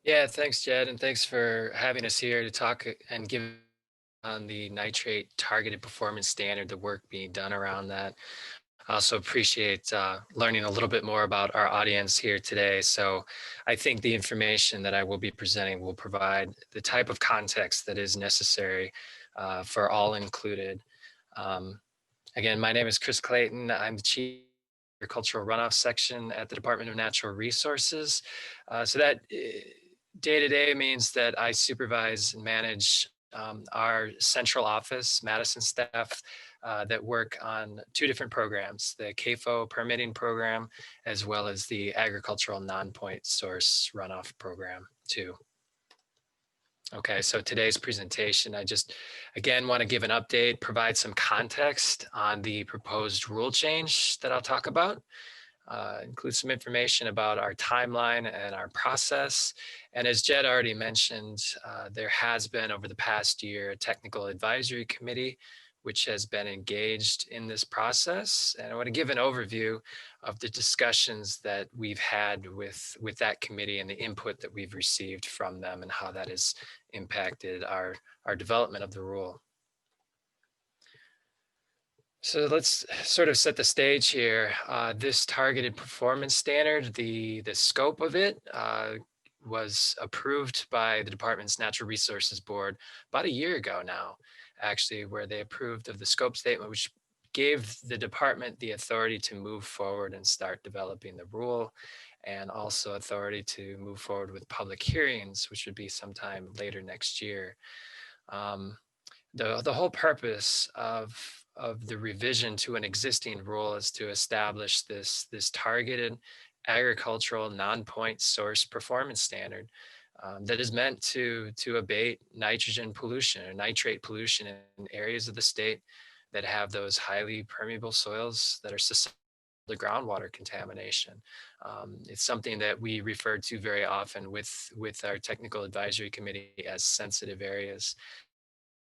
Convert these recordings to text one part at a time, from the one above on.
Yeah, thanks, Jed, and thanks for having us here to talk and give on the nitrate targeted performance standard, the work being done around that. I also appreciate learning a little bit more about our audience here today. So I think the information that I will be presenting will provide the type of context that is necessary for all included. Um, Again, my name is Chris Clayton. I'm the Chief Agricultural Runoff Section at the Department of Natural Resources. So that day to day means that I supervise and manage our central office, Madison staff that work on two different programs, the CAFO permitting program, as well as the agricultural non-point source runoff program too. Okay, so today's presentation, I just, again, want to give an update, provide some context on the proposed rule change that I'll talk about, include some information about our timeline and our process. And as Jed already mentioned, there has been over the past year a technical advisory committee which has been engaged in this process. And I want to give an overview of the discussions that we've had with that committee and the input that we've received from them and how that has impacted our development of the rule. So let's sort of set the stage here. This targeted performance standard, the scope of it was approved by the department's Natural Resources Board about a year ago now, actually, where they approved of the scope statement, which gave the department the authority to move forward and start developing the rule, and also authority to move forward with public hearings, which would be sometime later next year. Um, the whole purpose of the revision to an existing rule is to establish this targeted agricultural non-point source performance standard that is meant to abate nitrogen pollution or nitrate pollution in areas of the state that have those highly permeable soils that are susceptible to groundwater contamination. It's something that we refer to very often with our technical advisory committee as sensitive areas.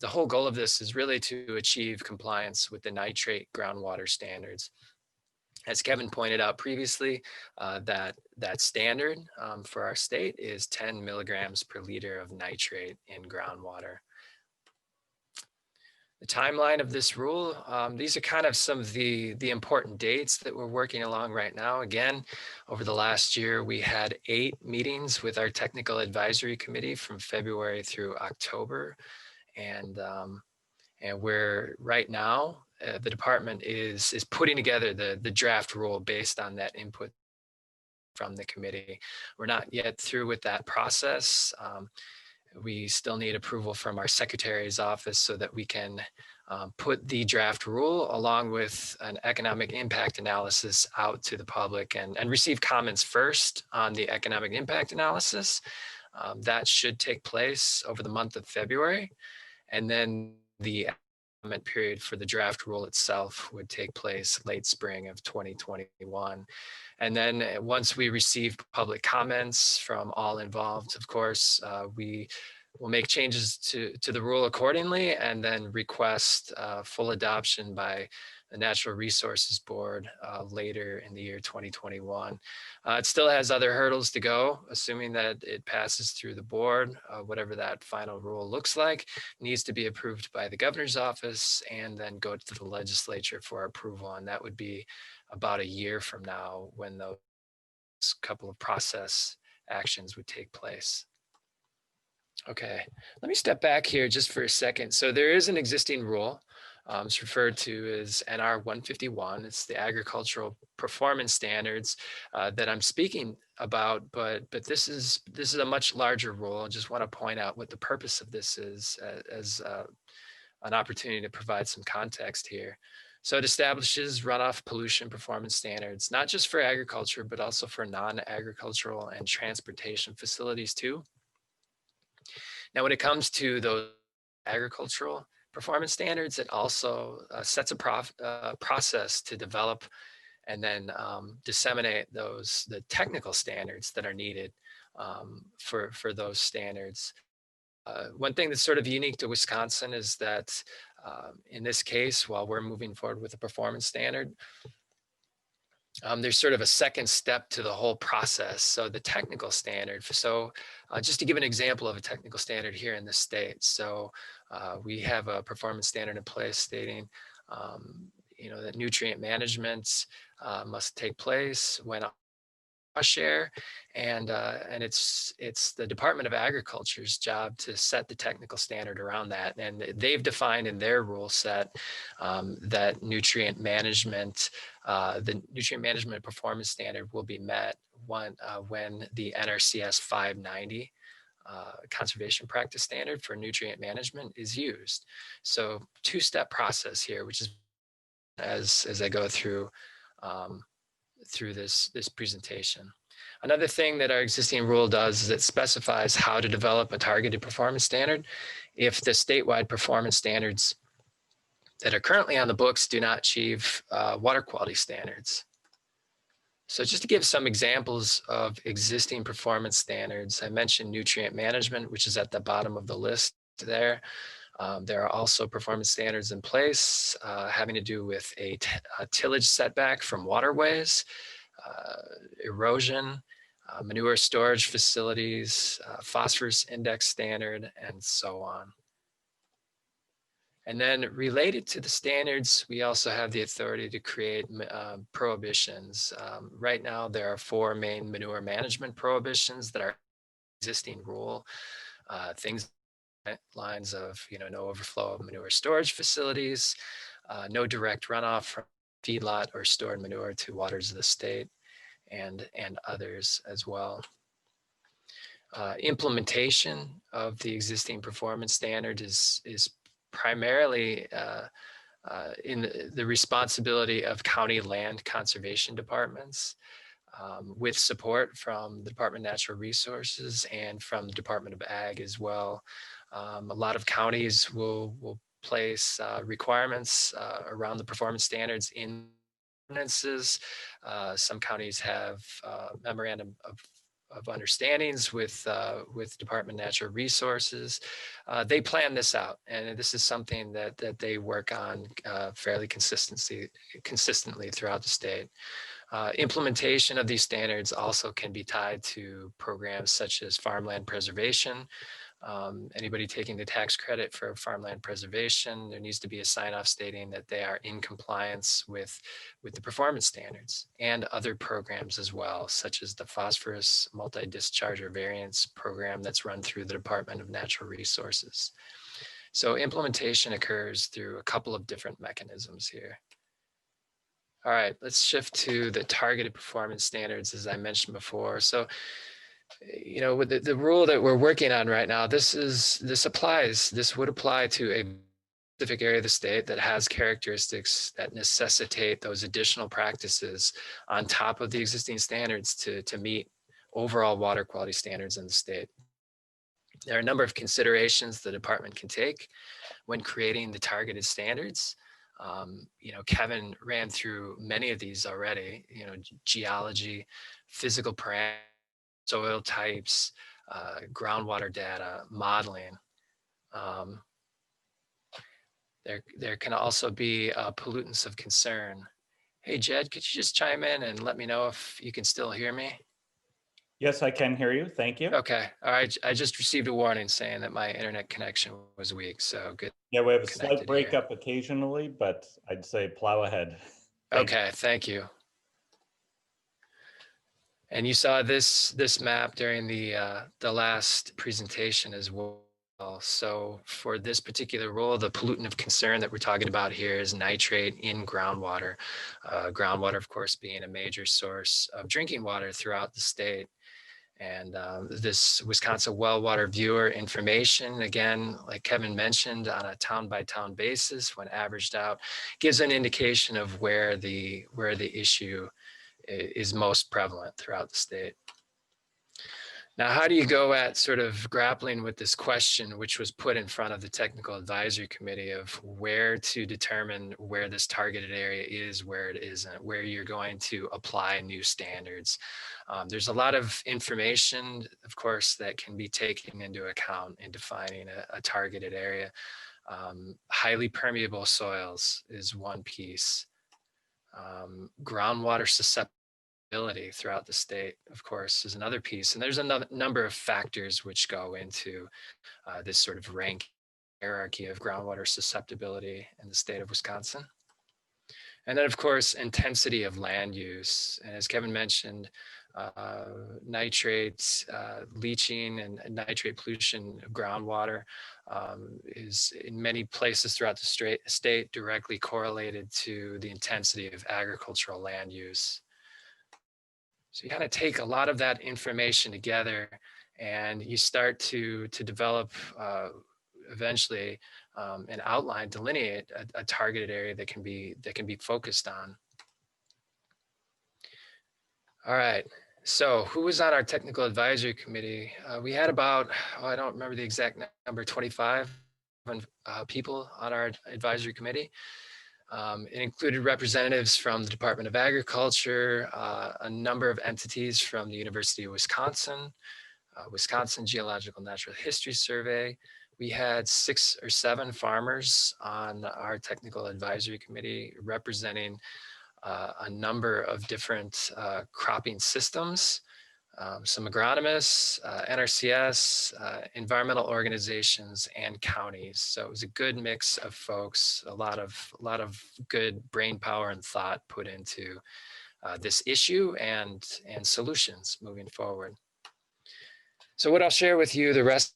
The whole goal of this is really to achieve compliance with the nitrate groundwater standards. As Kevin pointed out previously, that standard for our state is 10 milligrams per liter of nitrate in groundwater. The timeline of this rule, these are kind of some of the important dates that we're working along right now. Again, over the last year, we had 8 meetings with our technical advisory committee from February through October. And we're right now, the department is putting together the draft rule based on that input from the committee. We're not yet through with that process. We still need approval from our secretary's office so that we can put the draft rule along with an economic impact analysis out to the public and receive comments first on the economic impact analysis. That should take place over the month of February. And then the comment period for the draft rule itself would take place late spring of 2021. And then once we receive public comments from all involved, of course, we will make changes to the rule accordingly and then request full adoption by the Natural Resources Board later in the year 2021. It still has other hurdles to go, assuming that it passes through the board, whatever that final rule looks like, needs to be approved by the governor's office and then go to the legislature for approval. And that would be about a year from now when those couple of process actions would take place. Okay, let me step back here just for a second. So there is an existing rule. It's referred to as NR 151. It's the agricultural performance standards that I'm speaking about, but this is a much larger rule. I just want to point out what the purpose of this is as an opportunity to provide some context here. So it establishes runoff pollution performance standards, not just for agriculture, but also for non-agricultural and transportation facilities too. Now, when it comes to those agricultural performance standards, it also sets a process to develop and then disseminate the technical standards that are needed for those standards. One thing that's sort of unique to Wisconsin is that in this case, while we're moving forward with a performance standard, There's sort of a second step to the whole process. So the technical standard. So just to give an example of a technical standard here in the state. So we have a performance standard in place stating, that nutrient management must take place when share, and it's the Department of Agriculture's job to set the technical standard around that, and they've defined in their rule set that the nutrient management performance standard will be met when the NRCS 590 conservation practice standard for nutrient management is used. So two-step process here, which is as I go um, through this presentation. Another thing that our existing rule does is it specifies how to develop a targeted performance standard if the statewide performance standards that are currently on the books do not achieve water quality standards. So just to give some examples of existing performance standards, I mentioned nutrient management, which is at the bottom of the list there. There are also performance standards in place having to do with a tillage setback from waterways, erosion, manure storage facilities, phosphorus index standard, and so on. And then related to the standards, we also have the authority to create prohibitions. Right now, there are 4 main manure management prohibitions that are existing rule. Things lines of, no overflow of manure storage facilities, no direct runoff from feedlot or stored manure to waters of the state, and others as well. Implementation of the existing performance standard is primarily in the responsibility of county land conservation departments, with support from the Department of Natural Resources and from the Department of Ag as well. A lot of counties will place requirements around the performance standards in ordinances. Some counties have memorandum of understandings with Department of Natural Resources. They plan this out, and this is something that they work on fairly consistently throughout the state. Implementation of these standards also can be tied to programs such as farmland preservation. Anybody taking the tax credit for farmland preservation, there needs to be a sign-off stating that they are in compliance with the performance standards, and other programs as well, such as the phosphorus multi-discharger variance program that's run through the Department of Natural Resources. So implementation occurs through a couple of different mechanisms here. All right, let's shift to the targeted performance standards, as I mentioned before. So, with the rule that we're working on right now, this would apply to a specific area of the state that has characteristics that necessitate those additional practices on top of the existing standards to meet overall water quality standards in the state. There are a number of considerations the department can take when creating the targeted standards. Kevin ran through many of these already, geology, physical parameters, soil types, groundwater data, modeling. There can also be pollutants of concern. Hey, Jed, could you just chime in and let me know if you can still hear me? Yes, I can hear you. Thank you. Okay. All right. I just received a warning saying that my internet connection was weak. So good. Yeah, we have a slight Connected here. breakup occasionally, but I'd say plow ahead. Okay. Thank you. And you saw this map during the last presentation as well. So for this particular rule, the pollutant of concern that we're talking about here is nitrate in groundwater. Groundwater, of course, being a major source of drinking water throughout the state. And this Wisconsin Well Water Viewer information, again, like Kevin mentioned, on a town-by-town basis, when averaged out, gives an indication of where the issue is most prevalent throughout the state. Now, how do you go at sort of grappling with this question, which was put in front of the technical advisory committee, of where to determine where this targeted area is, where it isn't, where you're going to apply new standards? There's a lot of information, of course, that can be taken into account in defining a targeted area. Highly permeable soils is one piece. Groundwater susceptibility throughout the state, of course, is another piece. And there's another number of factors which go into this sort of rank hierarchy of groundwater susceptibility in the state of Wisconsin. And then, of course, intensity of land use. And as Kevin mentioned, nitrates, leaching, and nitrate pollution of groundwater is in many places throughout the state directly correlated to the intensity of agricultural land use. So you kind of take a lot of that information together and you start to develop eventually an outline, delineate a targeted area that can be focused on. All right. So who was on our technical advisory committee? We had about, I don't remember the exact number, 25 people on our advisory committee. It included representatives from the Department of Agriculture, a number of entities from the University of Wisconsin, Wisconsin Geological Natural History Survey. We had 6 or 7 farmers on our technical advisory committee representing a number of different cropping systems, some agronomists, NRCS, environmental organizations, and counties. So it was a good mix of folks, a lot of good brain power and thought put into this issue and solutions moving forward. So what I'll share with you the rest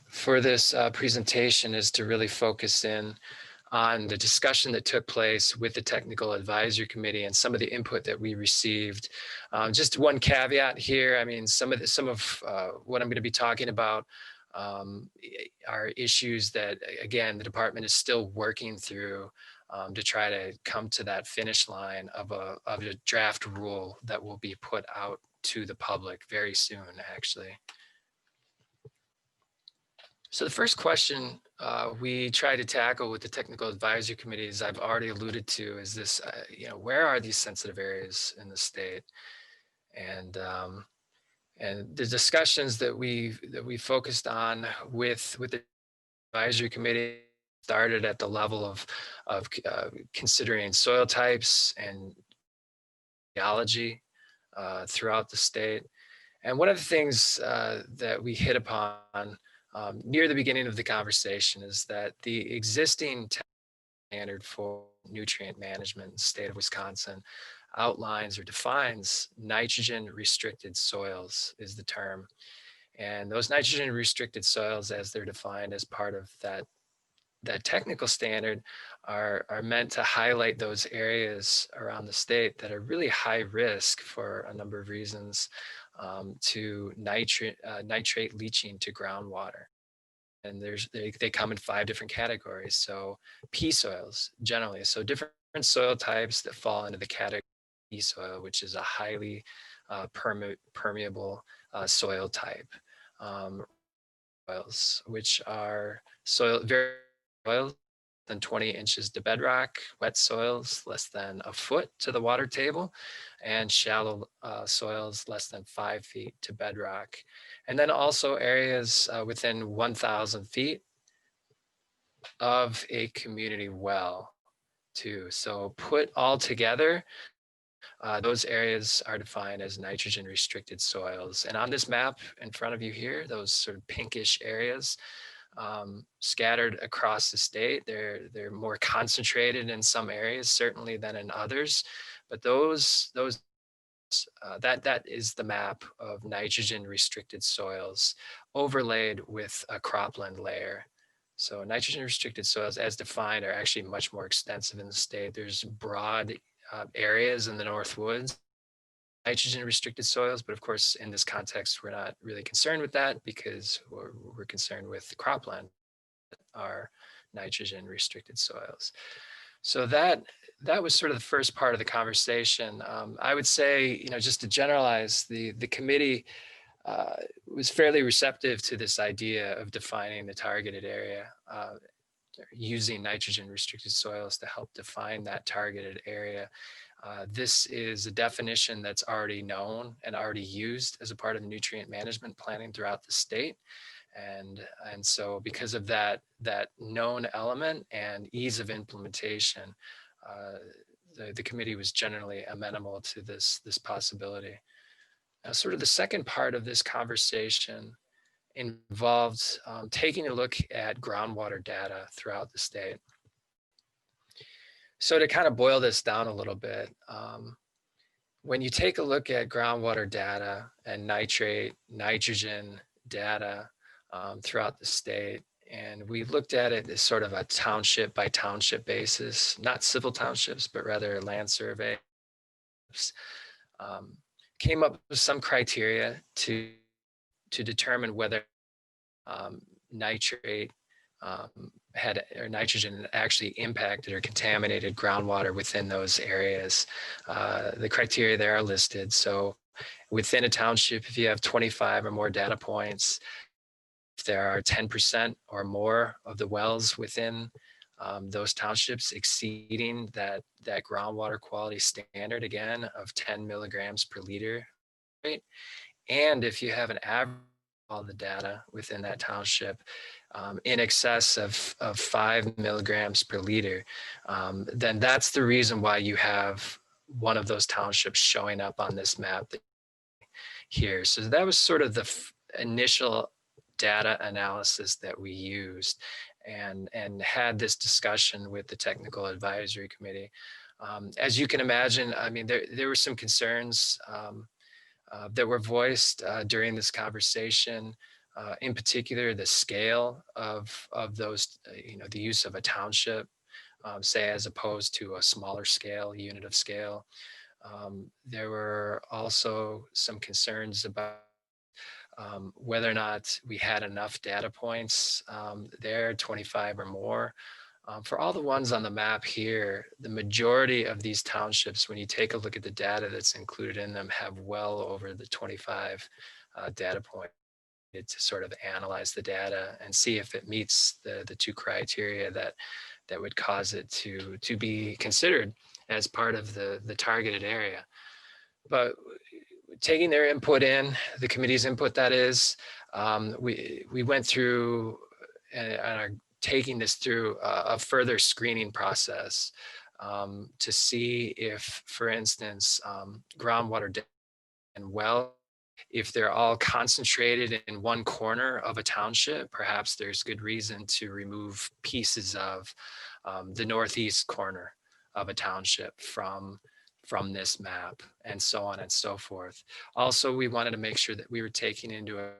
for this presentation is to really focus in on the discussion that took place with the technical advisory committee and some of the input that we received. Just one caveat here. I mean, some of what I'm going to be talking about are issues that, again, the department is still working through to try to come to that finish line of a draft rule that will be put out to the public very soon, actually. So the first question we try to tackle with the technical advisory committee, as I've already alluded to, is this: where are these sensitive areas in the state? And the discussions that we focused on with the advisory committee started at the level of considering soil types and geology throughout the state. And one of the things that we hit upon near the beginning of the conversation is that the existing standard for nutrient management in the state of Wisconsin outlines or defines nitrogen restricted soils is the term. And those nitrogen restricted soils, as they're defined as part of that technical standard, are meant to highlight those areas around the state that are really high risk for a number of reasons to nitrate leaching to groundwater. And they come in 5 different categories. So P soils generally, so different soil types that fall into the category P soil, which is a highly permeable soil type. Soils, which are very soils than 20 inches to bedrock, wet soils less than a foot to the water table, and shallow soils less than 5 feet to bedrock. And then also areas within 1,000 feet of a community well too. So put all together, those areas are defined as nitrogen restricted soils. And on this map in front of you here, those sort of pinkish areas scattered across the state, they're more concentrated in some areas certainly than in others, but that is the map of nitrogen restricted soils overlaid with a cropland layer. So nitrogen restricted soils as defined are actually much more extensive in the state. There's broad areas in the North Woods, nitrogen restricted soils, but of course in this context we're not really concerned with that because we're concerned with cropland, our nitrogen restricted soils. So that was sort of the first part of the conversation. I would say, just to generalize, the committee was fairly receptive to this idea of defining the targeted area, using nitrogen restricted soils to help define that targeted area. This is a definition that's already known and already used as a part of nutrient management planning throughout the state. And so because of that known element and ease of implementation, the committee was generally amenable to this possibility. Now, sort of the second part of this conversation involved taking a look at groundwater data throughout the state. So to kind of boil this down a little bit, when you take a look at groundwater data and nitrate, nitrogen data throughout the state, and we looked at it as sort of a township by township basis, not civil townships, but rather land surveys, came up with some criteria to determine whether nitrate had or nitrogen actually impacted or contaminated groundwater within those areas. The criteria there are listed. So within a township, if you have 25 or more data points, if there are 10% or more of the wells within those townships exceeding that groundwater quality standard, again, of 10 milligrams per liter, right? And if you have an average of all the data within that township in excess of 5 milligrams per liter, then that's the reason why you have one of those townships showing up on this map here. So that was sort of the initial data analysis that we used and had this discussion with the technical advisory committee. As you can imagine, I mean, there were some concerns that were voiced during this conversation. In particular, the scale of those, the use of a township, say, as opposed to a smaller scale, unit of scale. There were also some concerns about whether or not we had enough data points there, 25 or more. For all the ones on the map here, the majority of these townships, when you take a look at the data that's included in them, have well over the 25 data points to sort of analyze the data and see if it meets the two criteria that would cause it to be considered as part of the targeted area. But taking their input in, the committee's input that is, we went through and are taking this through a further screening process to see if, for instance, groundwater and well, if they're all concentrated in one corner of a township, perhaps there's good reason to remove pieces of the northeast corner of a township from this map, and so on and so forth. Also, we wanted to make sure that we were taking into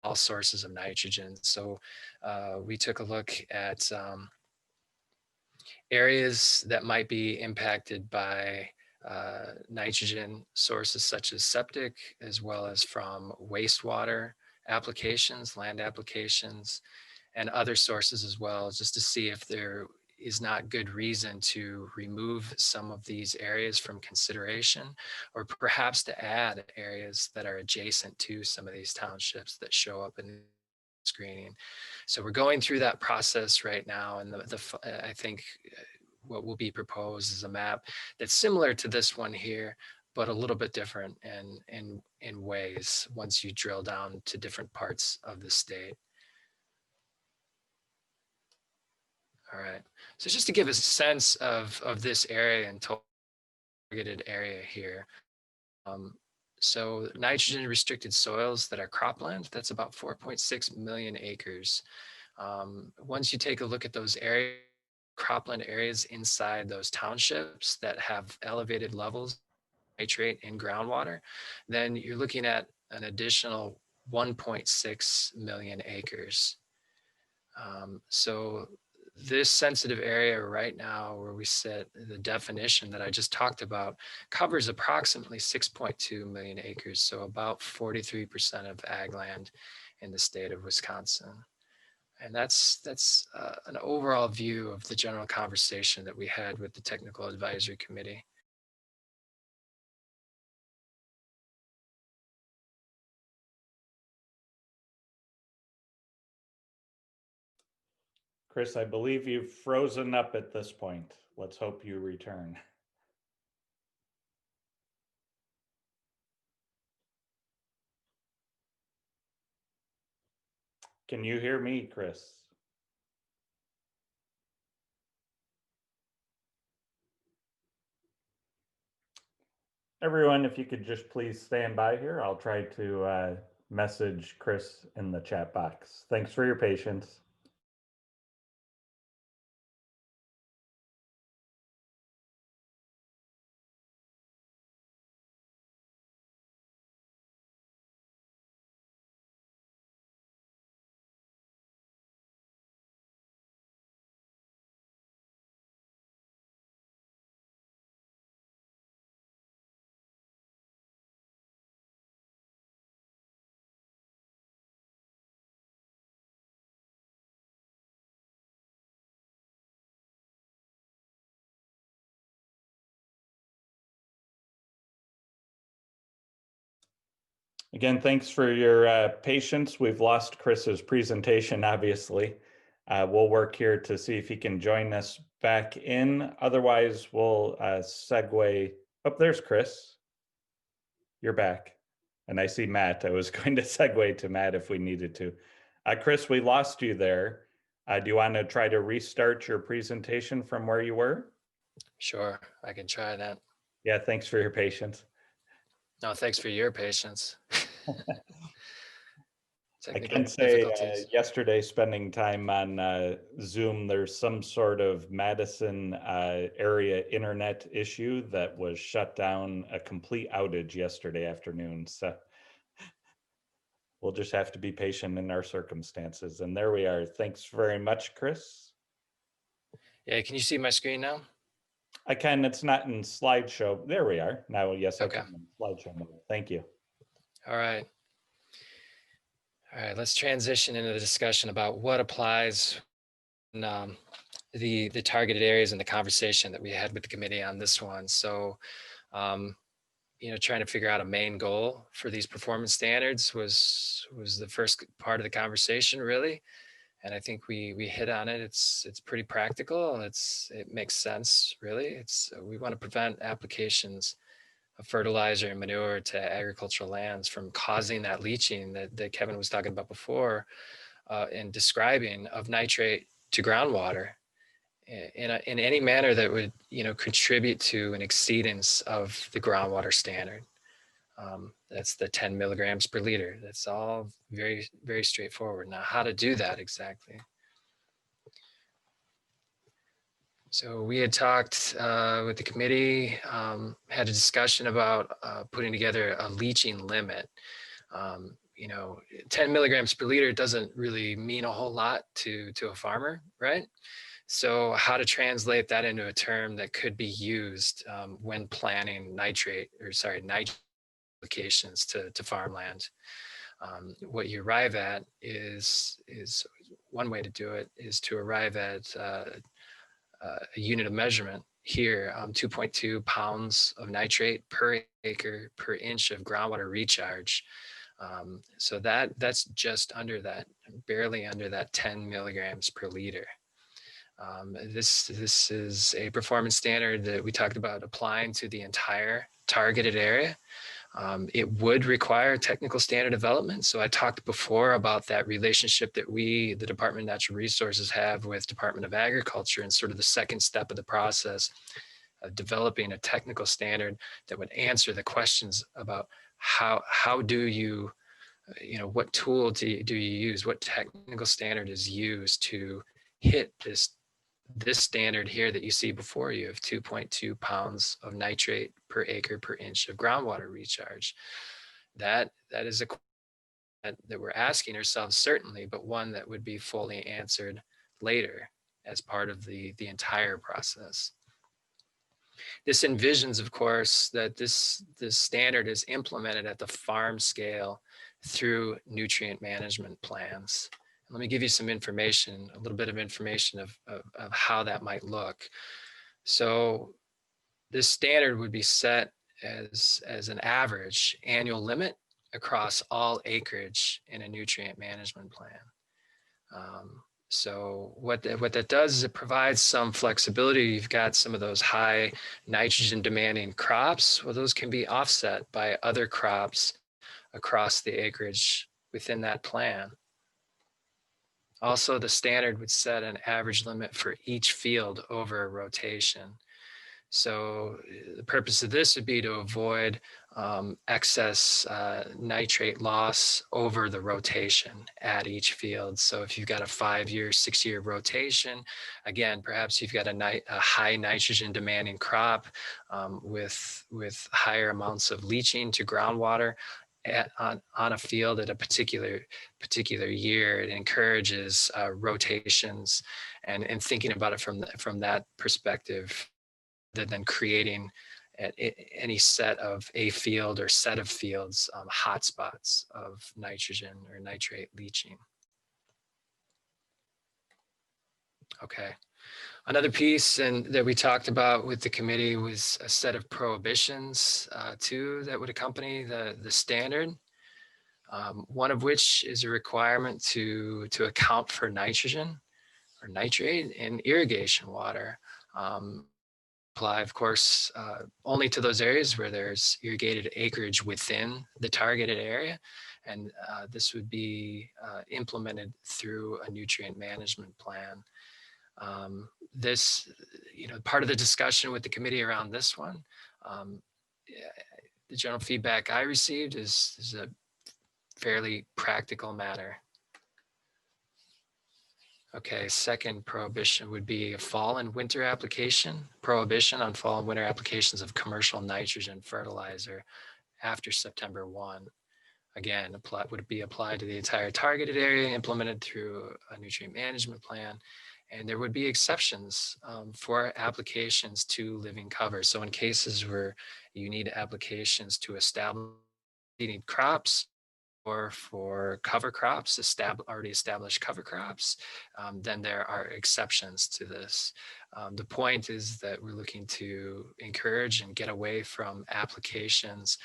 all sources of nitrogen. So we took a look at areas that might be impacted by nitrogen sources such as septic, as well as from wastewater applications, land applications, and other sources as well, just to see if there is not good reason to remove some of these areas from consideration, or perhaps to add areas that are adjacent to some of these townships that show up in screening. So we're going through that process right now, and I think what will be proposed is a map that's similar to this one here, but a little bit different in ways once you drill down to different parts of the state. All right, so just to give a sense of this area and targeted area here. So nitrogen restricted soils that are cropland, that's about 4.6 million acres. Once you take a look at those areas, cropland areas inside those townships that have elevated levels of nitrate in groundwater, then you're looking at an additional 1.6 million acres. So this sensitive area right now where we sit, the definition that I just talked about, covers approximately 6.2 million acres, so about 43% of ag land in the state of Wisconsin. And that's an overall view of the general conversation that we had with the Technical Advisory Committee. Chris, I believe you've frozen up at this point. Let's hope you return. Can you hear me, Chris? Everyone, if you could just please stand by here, I'll try to message Chris in the chat box. Thanks for your patience. Again, thanks for your patience. We've lost Chris's presentation, obviously. We'll work here to see if he can join us back in. Otherwise, we'll segue. Oh, there's Chris. You're back. And I see Matt. I was going to segue to Matt if we needed to. Chris, we lost you there. Do you want to try to restart your presentation from where you were? Sure, I can try that. Yeah, thanks for your patience. No, thanks for your patience. I Technical can say difficulties. yesterday, spending time on Zoom, there's some sort of Madison area internet issue that was shut down, a complete outage yesterday afternoon. So we'll just have to be patient in our circumstances. And there we are. Thanks very much, Chris. Yeah, can you see my screen now? I can. It's not in slideshow. There we are. Now, yes, Okay. I can in slideshow mode. Thank you. All right. All right, let's transition into the discussion about what applies in the targeted areas in the conversation that we had with the committee on this one. So, trying to figure out a main goal for these performance standards was the first part of the conversation, really. And I think we hit on it. It's pretty practical. It makes sense, really. We want to prevent applications of fertilizer and manure to agricultural lands from causing that leaching that Kevin was talking about before, and describing of nitrate to groundwater in any manner that would contribute to an exceedance of the groundwater standard. That's the 10 milligrams per liter. That's all very, very straightforward. Now, how to do that exactly? So we had talked with the committee, had a discussion about putting together a leaching limit. 10 milligrams per liter doesn't really mean a whole lot to a farmer, right? So how to translate that into a term that could be used when planning nitrate applications to farmland. What you arrive at is one way to do it is to arrive at a unit of measurement here, 2.2 pounds of nitrate per acre per inch of groundwater recharge. So that's just under that, barely under that 10 milligrams per liter. This is a performance standard that we talked about applying to the entire targeted area. It would require technical standard development. So I talked before about that relationship that the Department of Natural Resources, have with Department of Agriculture, and sort of the second step of the process of developing a technical standard that would answer the questions about how do you, what tool do you use, what technical standard is used to hit this standard here that you see before you of 2.2 pounds of nitrate per acre per inch of groundwater recharge. That is a question that we're asking ourselves, certainly, but one that would be fully answered later as part of the entire process. This envisions, of course, that this standard is implemented at the farm scale through nutrient management plans. Let me give you some information, a little bit of information of how that might look. So this standard would be set as an average annual limit across all acreage in a nutrient management plan. So what that does is it provides some flexibility. You've got some of those high nitrogen demanding crops. Well, those can be offset by other crops across the acreage within that plan. Also, the standard would set an average limit for each field over a rotation. So the purpose of this would be to avoid excess nitrate loss over the rotation at each field. So if you've got a 5-year, 6-year rotation, again, perhaps you've got a high nitrogen demanding crop with higher amounts of leaching to groundwater on a field at a particular year. It encourages rotations and thinking about it from that perspective, than creating any set of a field or set of fields hotspots of nitrogen or nitrate leaching. Okay. Another piece that we talked about with the committee was a set of prohibitions too that would accompany the standard. One of which is a requirement to account for nitrogen or nitrate in irrigation water. Apply, of course, only to those areas where there's irrigated acreage within the targeted area. And this would be implemented through a nutrient management plan. This, part of the discussion with the committee around this one, the general feedback I received is a fairly practical matter. Okay, second prohibition would be a fall and winter application, prohibition on fall and winter applications of commercial nitrogen fertilizer after September 1. Again, would be applied to the entire targeted area, implemented through a nutrient management plan. And there would be exceptions for applications to living cover. So in cases where you need applications to establish crops, or for cover crops, already established cover crops, then there are exceptions to this. The point is that we're looking to encourage and get away from applications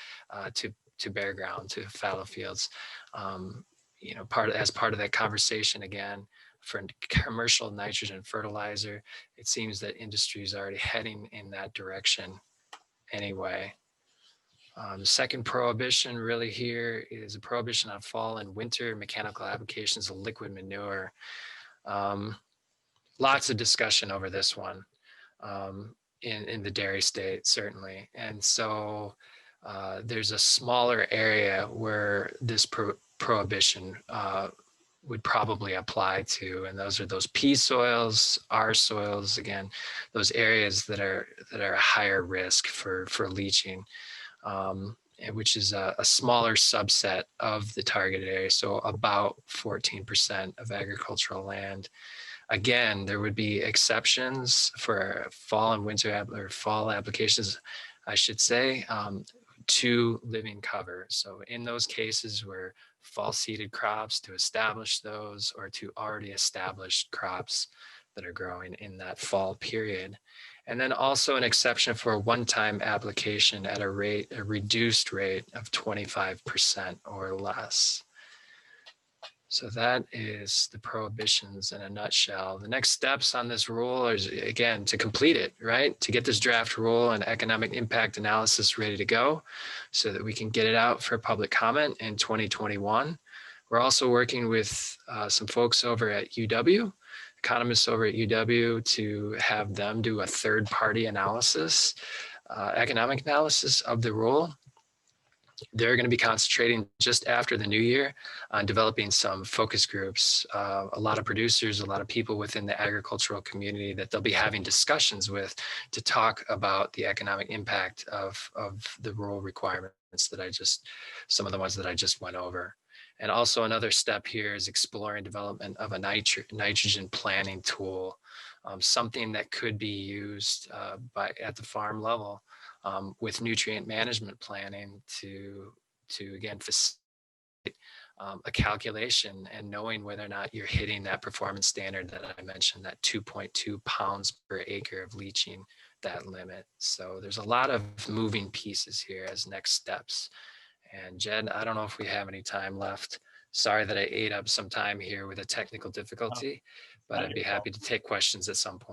to bare ground, to fallow fields. As part of that conversation, again, for commercial nitrogen fertilizer, it seems that industry is already heading in that direction anyway. The second prohibition really here is a prohibition on fall and winter mechanical applications of liquid manure. Lots of discussion over this one in the dairy state, certainly. And so there's a smaller area where this prohibition would probably apply to, and those are those P soils, R soils, again, those areas that are a higher risk for leaching. Which is a smaller subset of the targeted area, so about 14% of agricultural land. Again, there would be exceptions for fall and winter or fall applications, I should say, to living cover. So in those cases where fall seeded crops, to establish those, or to already established crops that are growing in that fall period. And then also an exception for a one-time application at a reduced rate of 25% or less. So that is the prohibitions in a nutshell. The next steps on this rule is, again, to complete it, right? To get this draft rule and economic impact analysis ready to go so that we can get it out for public comment in 2021. We're also working with some folks over at UW, economists over at UW, to have them do a third-party analysis, economic analysis of the rule. They're going to be concentrating just after the new year on developing some focus groups, a lot of producers, a lot of people within the agricultural community that they'll be having discussions with to talk about the economic impact of the rule requirements some of the ones that I just went over. And also another step here is exploring development of a nitrogen planning tool, something that could be used at the farm level with nutrient management planning to again facilitate a calculation and knowing whether or not you're hitting that performance standard that I mentioned, that 2.2 pounds per acre of leaching, that limit. So there's a lot of moving pieces here as next steps. And Jed, I don't know if we have any time left. Sorry that I ate up some time here with a technical difficulty, but I'd be happy to take questions at some point.